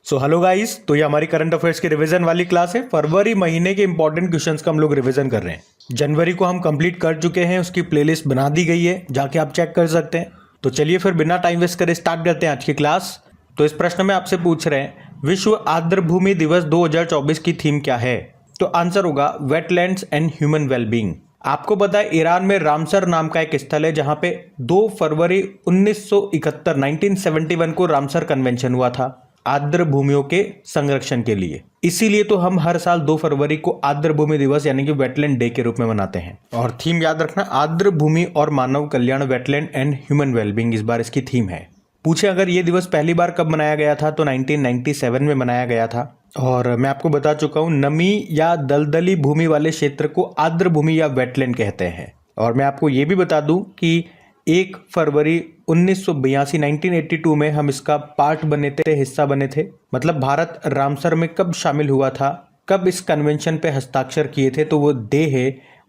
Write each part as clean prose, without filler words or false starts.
So hello guys, तो ये हमारी करंट अफेयर्स की रिवीजन वाली क्लास है। फरवरी महीने के इंपॉर्टेंट क्वेश्चंस का हम लोग रिवीजन कर रहे हैं। जनवरी को हम कंप्लीट कर चुके हैं, उसकी प्लेलिस्ट बना दी गई है, जाके आप चेक कर सकते हैं। तो चलिए फिर बिना टाइम वेस्ट करे स्टार्ट करते हैं आज की क्लास। तो इस प्रश्न में आपसे पूछ रहे हैं, विश्व आर्द्र भूमि दिवस 2024 की थीम क्या है? तो आंसर होगा वेटलैंड्स एंड ह्यूमन वेलबींग। आपको पता है ईरान में रामसर नाम का एक स्थल है जहां पे 2 फरवरी 1971 को रामसर कन्वेंशन हुआ था आर्द्र भूमियों के संरक्षण के लिए। इसीलिए तो हम हर साल 2 फरवरी को आर्द्र भूमि दिवस यानी कि वेटलैंड डे के रूप में मनाते हैं। और थीम याद रखना, आर्द्र भूमि और मानव कल्याण, वेटलैंड एंड ह्यूमन वेलबींग इस बार इसकी थीम है। पूछे अगर ये दिवस पहली बार कब मनाया गया था, तो 1997 में मनाया गया था। और मैं आपको बता चुका हूं, नमी या दलदली भूमि वाले क्षेत्र को आर्द्र भूमि या वेटलैंड कहते हैं। और मैं आपको ये भी बता दूं कि 1 फरवरी 1982 1982 में हम इसका पार्ट बने थे, हिस्सा बने थे। मतलब भारत रामसर में कब शामिल हुआ था, कब इस कन्वेंशन पे हस्ताक्षर किए थे, तो वो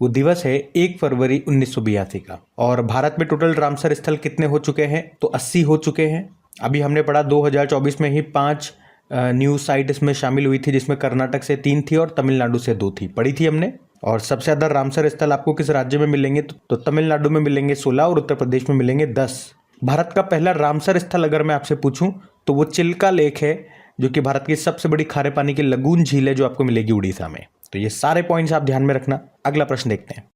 वो दिवस है 1 फरवरी 1982 का। और भारत में टोटल रामसर स्थल कितने हो चुके हैं? तो 80 हो चुके हैं। अभी हमने पढ़ा 2024 में ही 5 न्यू साइट इसमें शामिल हुई थी, जिसमें कर्नाटक से 3 थी और तमिलनाडु से 2 थी, पढ़ी थी हमने। और सबसे ज्यादा रामसर स्थल आपको किस राज्य में मिलेंगे? तो तमिलनाडु में मिलेंगे 16 और उत्तर प्रदेश में मिलेंगे 10। भारत का पहला रामसर स्थल अगर मैं आपसे पूछूं तो वो चिल्का लेक है, जो कि भारत की सबसे बड़ी खारे पानी की लगून झील है, जो आपको मिलेगी उड़ीसा में। तो ये सारे पॉइंट्स आप ध्यान में रखना। अगला प्रश्न देखते हैं।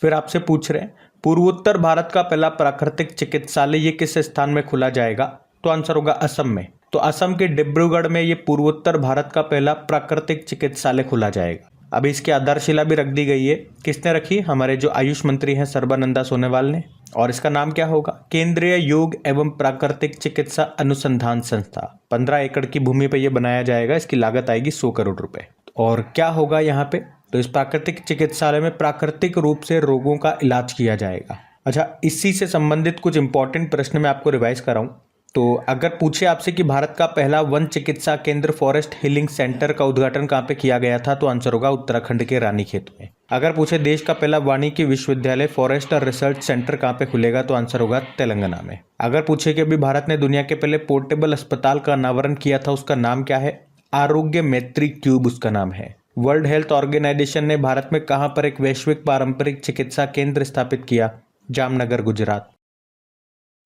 फिर आपसे पूछ रहे हैं, पूर्वोत्तर भारत का पहला प्राकृतिक चिकित्सालय ये किस स्थान में खुला जाएगा? तो आंसर होगा असम में। तो असम के डिब्रूगढ़ में ये पूर्वोत्तर भारत का पहला प्राकृतिक चिकित्सालय खुला जाएगा। अभी इसकी आधारशिला भी रख दी गई है। किसने रखी? हमारे जो आयुष मंत्री हैं सर्बानंदा सोनोवाल ने। और इसका नाम क्या होगा? केंद्रीय योग एवं प्राकृतिक चिकित्सा अनुसंधान संस्था। 15 एकड़ की भूमि पर यह बनाया जाएगा। इसकी लागत आएगी 100 करोड़ रुपए। और क्या होगा यहाँ पे? तो इस प्राकृतिक चिकित्सालय में प्राकृतिक रूप से रोगों का इलाज किया जाएगा। अच्छा, इसी से संबंधित कुछ इंपॉर्टेंट प्रश्न मैं आपको रिवाइज कराऊं तो अगर पूछे आपसे कि भारत का पहला वन चिकित्सा केंद्र फॉरेस्ट हीलिंग सेंटर का उद्घाटन कहाँ पे किया गया था, तो आंसर होगा उत्तराखंड के रानीखेत में। अगर पूछे देश का पहला वानिकी विश्वविद्यालय फॉरेस्ट और रिसर्च सेंटर कहाँ पे खुलेगा, तो आंसर होगा तेलंगाना में। अगर पूछे कि अभी भारत ने दुनिया के पहले पोर्टेबल अस्पताल का अनावरण किया था, उसका नाम क्या है? आरोग्य मैत्री क्यूब उसका नाम है। वर्ल्ड हेल्थ ऑर्गेनाइजेशन ने भारत में कहां पर एक वैश्विक पारंपरिक चिकित्सा केंद्र स्थापित किया? जामनगर, गुजरात।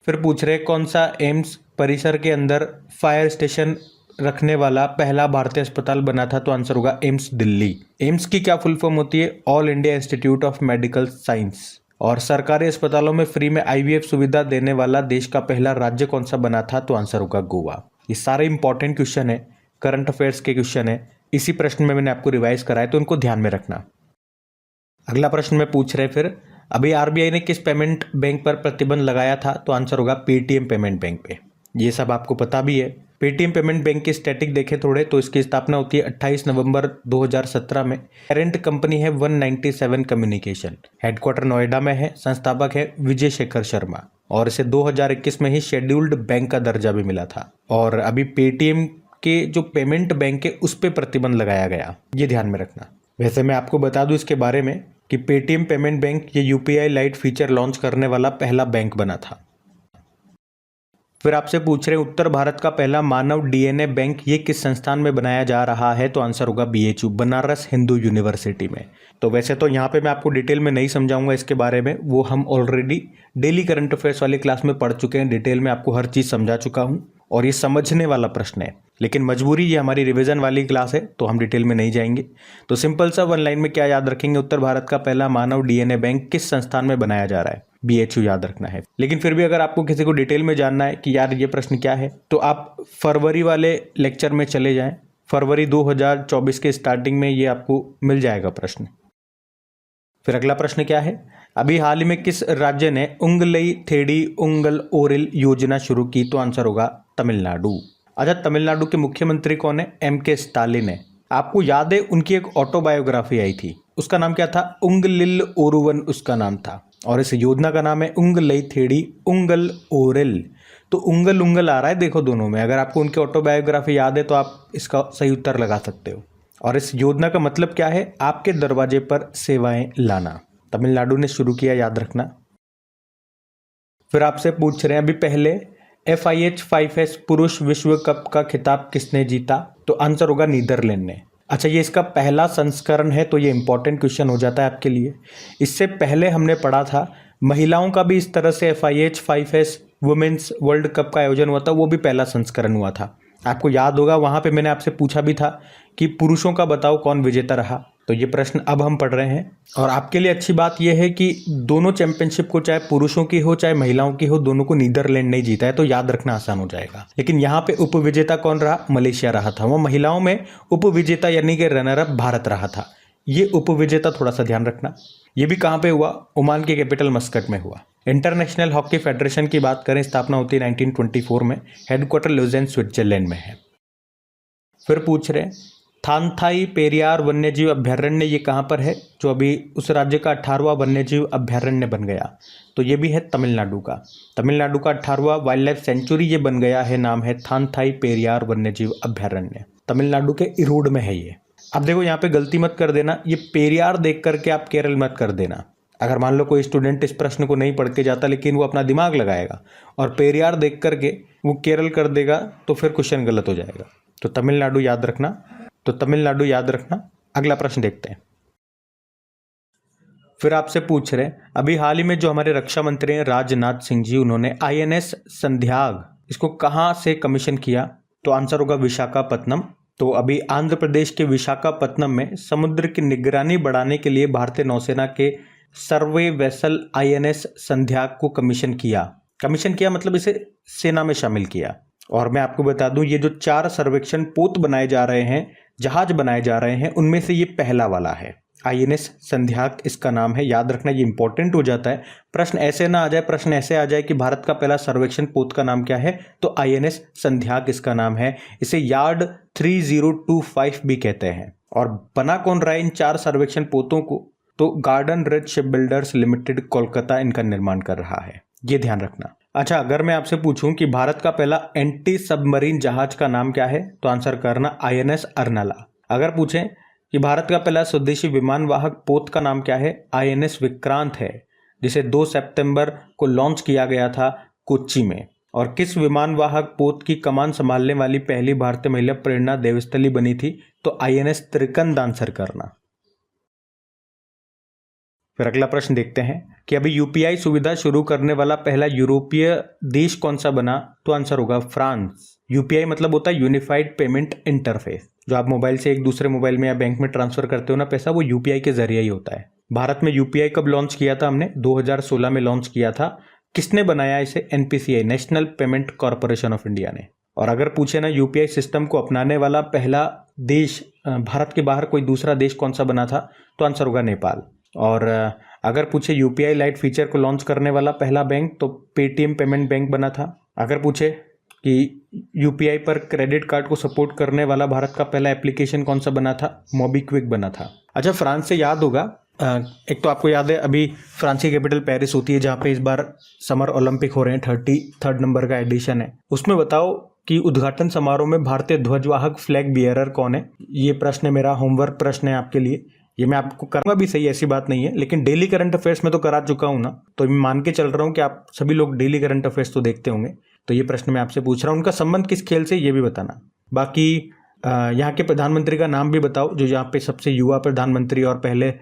फिर पूछ रहे कौन सा एम्स परिसर के अंदर फायर स्टेशन रखने वाला पहला भारतीय अस्पताल बना था? तो आंसर होगा एम्स दिल्ली। एम्स की क्या फुल फॉर्म होती है? All India institute of medical science. और सरकारी अस्पतालों में फ्री में आईवीएफ सुविधा देने वाला देश का पहला राज्य कौन सा बना था? तो आंसर होगा गोवा। ये सारे इंपॉर्टेंट क्वेश्चन है, करंट अफेयर्स के क्वेश्चन है। इसी प्रश्न में मैंने आपको रिवाइज कराया, तो उनको ध्यान में रखना। अगला प्रश्न में पूछ रहे फिर, अभी आरबीआई ने किस पेमेंट बैंक पर प्रतिबंध लगाया था? तो आंसर होगा पेटीएम पेमेंट बैंक पे। ये सब आपको पता भी है। पेटीएम पेमेंट बैंक की स्टैटिक देखें थोड़े तो इसकी स्थापना होती है 28 नवंबर 2017 में। पेरेंट कंपनी है 197 कम्युनिकेशन। हेडक्वार्टर नोएडा में है। संस्थापक है विजय शेखर शर्मा। और इसे 2021 में ही शेड्यूल्ड बैंक का दर्जा भी मिला था। और अभी पेटीएम के जो पेमेंट बैंक है उस पर प्रतिबंध लगाया गया, ये ध्यान में रखना। वैसे मैं आपको बता दूं इसके बारे में कि पेटीएम पेमेंट बैंक ये यूपीआई लाइट फीचर लॉन्च करने वाला पहला बैंक बना था। फिर आपसे पूछ रहे उत्तर भारत का पहला मानव डीएनए बैंक ये किस संस्थान में बनाया जा रहा है? तो आंसर होगा बीएचयू, बनारस हिंदू यूनिवर्सिटी में। तो वैसे तो यहाँ पे मैं आपको डिटेल में नहीं समझाऊंगा इसके बारे में, वो हम ऑलरेडी डेली करंट अफेयर्स वाली क्लास में पढ़ चुके हैं। डिटेल में आपको हर चीज समझा चुका हूँ और ये समझने वाला प्रश्न है, लेकिन मजबूरी ये हमारी रिवीजन वाली क्लास है तो हम डिटेल में नहीं जाएंगे। तो सिंपल सा 1 लाइन में क्या याद रखेंगे? उत्तर भारत का पहला मानव डीएनए बैंक किस संस्थान में बनाया जा रहा है? बीएचयू याद रखना है। लेकिन फिर भी अगर आपको किसी को डिटेल में जानना है कि यार ये प्रश्न क्या है, तो आप फरवरी वाले लेक्चर में चले जाएं। फरवरी 2024 के स्टार्टिंग में ये आपको मिल जाएगा प्रश्न। फिर अगला प्रश्न क्या है? अभी हाल ही में किस राज्य ने उंगलई थेड़ी उंगल ओरिल योजना शुरू की? तो आंसर होगा तमिलनाडु। अच्छा, तमिलनाडु के मुख्यमंत्री कौन है? एमके स्टालिन है। आपको याद है उनकी एक ऑटोबायोग्राफी आई थी, उसका नाम क्या था? उंगलिल ओरुवन उसका नाम था। और इस योजना का नाम है उंगलई थेड़ी उंगल ओरिल। तो उंगल उंगल आ रहा है देखो दोनों में। अगर आपको उनकी ऑटोबायोग्राफी याद है तो आप इसका सही उत्तर लगा सकते हो। और इस योजना का मतलब क्या है? आपके दरवाजे पर सेवाएं लाना। तमिलनाडु ने शुरू किया, याद रखना। फिर आपसे पूछ रहे हैं अभी पहले FIH5S पुरुष विश्व कप का खिताब किसने जीता? तो आंसर होगा नीदरलैंड ने। अच्छा, ये इसका पहला संस्करण है, तो ये इंपॉर्टेंट क्वेश्चन हो जाता है आपके लिए। इससे पहले हमने पढ़ा था महिलाओं का भी इस तरह से FIH5S वुमेन्स वर्ल्ड कप का आयोजन हुआ था, वो भी पहला संस्करण हुआ था। आपको याद होगा वहाँ पे मैंने आपसे पूछा भी था कि पुरुषों का बताओ कौन विजेता रहा। तो ये प्रश्न अब हम पढ़ रहे हैं। और आपके लिए अच्छी बात यह है कि दोनों चैंपियनशिप को, चाहे पुरुषों की हो चाहे महिलाओं की हो, दोनों को नीदरलैंड ने जीता है, तो याद रखना आसान हो जाएगा। लेकिन यहाँ पे उपविजेता कौन रहा? मलेशिया रहा था। वह महिलाओं में उपविजेता यानी कि रनर अप भारत रहा था। ये उपविजेता थोड़ा सा ध्यान रखना। ये भी कहाँ पे हुआ? ओमान के कैपिटल मस्कट में हुआ। इंटरनेशनल हॉकी फेडरेशन की बात करें, स्थापना होती है 1924 में। हेडक्वार्टर लुज़ेन स्विट्जरलैंड में है। फिर पूछ रहे थानथाई पेरियार वन्यजीव अभ्यारण्य ये कहाँ पर है, जो अभी उस राज्य का 18वां वन्यजीव अभ्यारण्य बन गया? तो ये भी है तमिलनाडु का। तमिलनाडु का 18वां वाइल्ड लाइफ सेंचुरी ये बन गया है, नाम है थानथाई पेरियार वन्यजीव अभ्यारण्य। तमिलनाडु के इरोड में है ये। अब देखो यहाँ पे गलती मत कर देना, ये पेरियार देख करके आप केरल मत कर देना। अगर मान लो कोई स्टूडेंट इस प्रश्न को नहीं पढ़ के जाता, लेकिन वो अपना दिमाग लगाएगा और पेरियार देख करके वो केरल कर देगा, तो फिर क्वेश्चन गलत हो जाएगा। तो तमिलनाडु याद रखना। अगला प्रश्न देखते हैं। फिर आपसे पूछ रहे अभी हाल ही में जो हमारे रक्षा मंत्री हैं राजनाथ सिंह जी, उन्होंने INS संध्याग इसको कहाँ से कमीशन किया? तो आंसर होगा विशाखापत्तनम। तो अभी आंध्र प्रदेश के विशाखापत्तनम में समुद्र की निगरानी बढ़ाने के लिए भारतीय नौसेना के सर्वे वेसल INS संध्याग को कमीशन किया मतलब इसे सेना में शामिल किया। और मैं आपको बता दूं, ये जो 4 सर्वेक्षण पोत बनाए जा रहे हैं, जहाज बनाए जा रहे हैं, उनमें से ये पहला वाला है। INS संध्याग इसका नाम है। याद रखना, ये इंपॉर्टेंट हो जाता है। प्रश्न ऐसे आ जाए कि भारत का पहला सर्वेक्षण पोत का नाम क्या है, तो INS संध्याग इसका नाम है। इसे यार्ड 3025 भी कहते हैं। और बना कौन रहा है इन 4 सर्वेक्षण पोतों को? तो garden rich ship builders limited Kolkata इनका निर्माण कर रहा है, ये ध्यान रखना। अच्छा, अगर मैं आपसे पूछूं कि भारत का पहला एंटी सबमरीन जहाज का नाम क्या है, तो आंसर करना INS अर्नाला। अगर पूछें कि भारत का पहला स्वदेशी विमान वाहक पोत का नाम क्या है, INS विक्रांत है, जिसे 2 सितंबर को लॉन्च किया गया था कोच्चि में। और किस विमान वाहक पोत की कमान संभालने वाली पहली भारतीय महिला प्रेरणा देवस्थली बनी थी? तो INS त्रिकंद आंसर करना। फिर अगला प्रश्न देखते हैं कि अभी UPI सुविधा शुरू करने वाला पहला यूरोपीय देश कौन सा बना? तो आंसर होगा फ्रांस। UPI मतलब होता है यूनिफाइड पेमेंट इंटरफेस। जो आप मोबाइल से एक दूसरे मोबाइल में या बैंक में ट्रांसफर करते हो ना पैसा, वो UPI के जरिए ही होता है। भारत में UPI कब लॉन्च किया था? हमने 2016 में लॉन्च किया था। किसने बनाया इसे? NPCI, national payment corporation of India ने। और अगर पूछे ना UPI सिस्टम को अपनाने वाला पहला देश भारत के बाहर कोई दूसरा देश कौन सा बना था, तो आंसर होगा नेपाल। और अगर पूछे UPI लाइट फीचर को लॉन्च करने वाला पहला बैंक, तो पेटीएम पेमेंट बैंक बना था। अगर पूछे कि UPI पर क्रेडिट कार्ड को सपोर्ट करने वाला भारत का पहला एप्लीकेशन कौन सा बना था, मोबीक्विक बना था। अच्छा, फ्रांस से याद होगा, एक तो आपको याद है अभी फ्रांस की कैपिटल पेरिस होती है, जहाँ पे इस बार समर ओलंपिक हो रहे हैं, 33rd नंबर का एडिशन है। उसमें बताओ कि उद्घाटन समारोह में भारतीय ध्वजवाहक फ्लैग बियरर कौन है? ये प्रश्न मेरा होमवर्क प्रश्न है आपके लिए। ये मैं आपको करूँगा भी सही, ऐसी बात नहीं है, लेकिन डेली करंट अफेयर्स में तो करा चुका हूँ ना, तो मैं मान के चल रहा हूँ कि आप सभी लोग डेली करंट अफेयर्स तो देखते होंगे। तो ये प्रश्न मैं आपसे पूछ रहा हूँ, उनका संबंध किस खेल से, ये भी बताना। बाकी यहाँ के प्रधानमंत्री का नाम भी बताओ, जो यहाँ पे सबसे युवा प्रधानमंत्री और पहले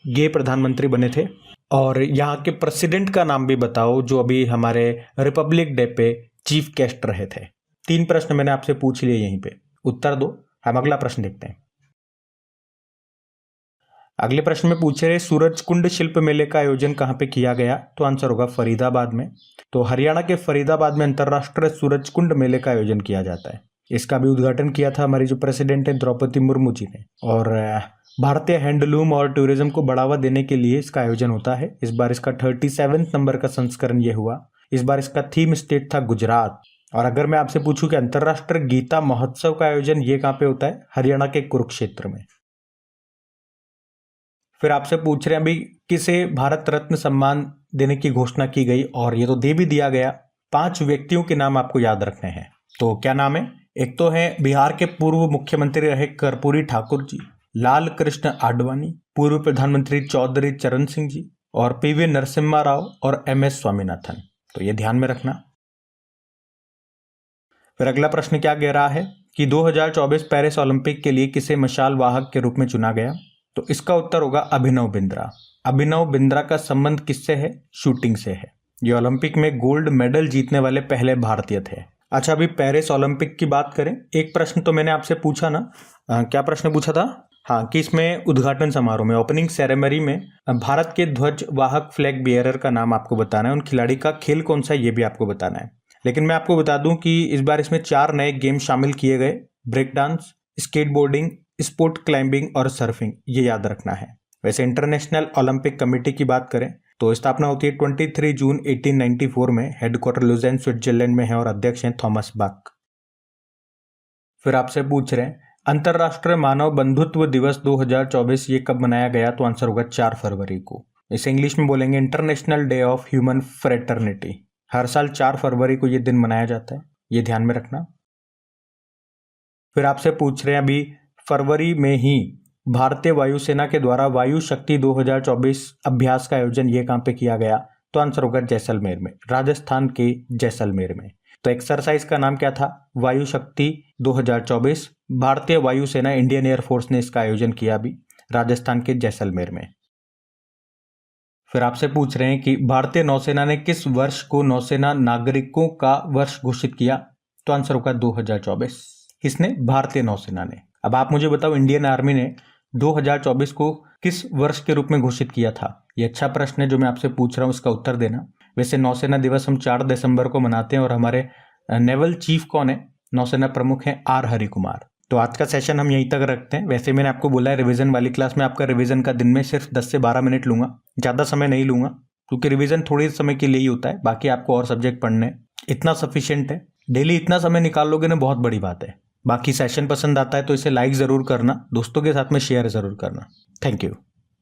गे प्रधानमंत्री बने थे। और यहाँ के प्रेसिडेंट का नाम भी बताओ, जो अभी हमारे रिपब्लिक डे पे चीफ गेस्ट रहे थे। 3 प्रश्न मैंने आपसे पूछ लिए, यहीं पे उत्तर दो। हम अगला प्रश्न देखते हैं। अगले प्रश्न में पूछ रहे सूरजकुंड शिल्प मेले का आयोजन कहाँ पे किया गया? तो आंसर होगा फरीदाबाद में। तो हरियाणा के फरीदाबाद में अंतर्राष्ट्रीय सूरजकुंड मेले का आयोजन किया जाता है। इसका भी उद्घाटन किया था हमारी जो प्रेसिडेंट है द्रौपदी मुर्मू जी ने। और भारतीय हैंडलूम और टूरिज्म को बढ़ावा देने के लिए इसका आयोजन होता है। इस बार इसका 37 नंबर का संस्करण ये हुआ। इस बार इसका थीम स्टेट था गुजरात। और अगर मैं आपसे पूछूं कि अंतर्राष्ट्रीय गीता महोत्सव का आयोजन ये कहाँ पे होता है? हरियाणा के कुरुक्षेत्र में। फिर आपसे पूछ रहे हैं अभी किसे भारत रत्न सम्मान देने की घोषणा की गई, और ये तो दे भी दिया गया। 5 व्यक्तियों के नाम आपको याद रखने हैं। तो क्या नाम है? एक तो है बिहार के पूर्व मुख्यमंत्री रहे कर्पूरी ठाकुर जी, लाल कृष्ण आडवाणी, पूर्व प्रधानमंत्री चौधरी चरण सिंह जी, और PV नरसिम्हा राव और MS स्वामीनाथन। तो ये ध्यान में रखना। फिर अगला प्रश्न क्या कह रहा है कि 2024 पेरिस ओलंपिक के लिए किसे मशाल वाहक के रूप में चुना गया? तो इसका उत्तर होगा अभिनव बिंद्रा। अभिनव बिंद्रा का संबंध किससे है? शूटिंग से है। ये ओलंपिक में गोल्ड मेडल जीतने वाले पहले भारतीय थे। अच्छा, अभी पेरिस ओलंपिक की बात करें। एक प्रश्न तो मैंने आपसे पूछा ना, क्या प्रश्न पूछा था? हाँ, कि इसमें उद्घाटन समारोह में, ओपनिंग सेरेमनी में भारत के ध्वज वाहक फ्लैग बियरर का नाम आपको बताना है, उन खिलाड़ी का खेल कौन सा है ये भी आपको बताना है। लेकिन मैं आपको बता दूं कि इस बार इसमें 4 नए गेम शामिल किए गए, break dance, skateboarding, sport climbing और सर्फिंग, ये याद रखना है। वैसे इंटरनेशनल ओलंपिक कमेटी की बात करें तो स्थापना होती है 23 जून 1894 में, हेडक्वार्टर लुज़ेन स्विट्जरलैंड में है और अध्यक्ष हैं थॉमस बाक। फिर आपसे पूछ रहे हैं अंतर्राष्ट्रीय मानव बंधुत्व दिवस 2024 ये कब मनाया गया? तो आंसर होगा 4 फरवरी को। इसे इंग्लिश में बोलेंगे International Day of Human Fraternity. हर साल 4 फरवरी को ये दिन मनाया जाता है, ये ध्यान में रखना। फिर आपसे पूछ रहे हैं अभी फरवरी में ही भारतीय वायुसेना के द्वारा वायु शक्ति 2024 अभ्यास का आयोजन ये कहाँ पे किया गया? तो आंसर होगा जैसलमेर में, राजस्थान के जैसलमेर में। तो एक्सरसाइज का नाम क्या था? वायु शक्ति 2024। भारतीय वायुसेना, इंडियन एयरफोर्स ने इसका आयोजन किया अभी राजस्थान के जैसलमेर में। फिर आपसे पूछ रहे हैं कि भारतीय नौसेना ने किस वर्ष को नौसेना नागरिकों का वर्ष घोषित किया? तो आंसर होगा 2024। किसने? भारतीय नौसेना ने। अब आप मुझे बताओ, इंडियन आर्मी ने 2024 को किस वर्ष के रूप में घोषित किया था? ये अच्छा प्रश्न है जो मैं आपसे पूछ रहा हूँ, इसका उत्तर देना। वैसे नौसेना दिवस हम 4 दिसंबर को मनाते हैं और हमारे नेवल चीफ कौन है? नौसेना प्रमुख हैं आर हरिकुमार। तो आज का सेशन हम यहीं तक रखते हैं। वैसे मैंने आपको बोला है रिवीजन वाली क्लास में आपका रिवीजन का दिन में सिर्फ 10 से 12 मिनट लूंगा, ज़्यादा समय नहीं लूंगा, क्योंकि रिवीजन थोड़ी समय के लिए ही होता है, बाकी आपको और सब्जेक्ट पढ़ने हैं, इतना सफिशिएंट है। डेली इतना समय निकाल लोगे ना, बहुत बड़ी बात है। बाकी सेशन पसंद आता है तो इसे लाइक ज़रूर करना, दोस्तों के साथ में शेयर ज़रूर करना। Thank you.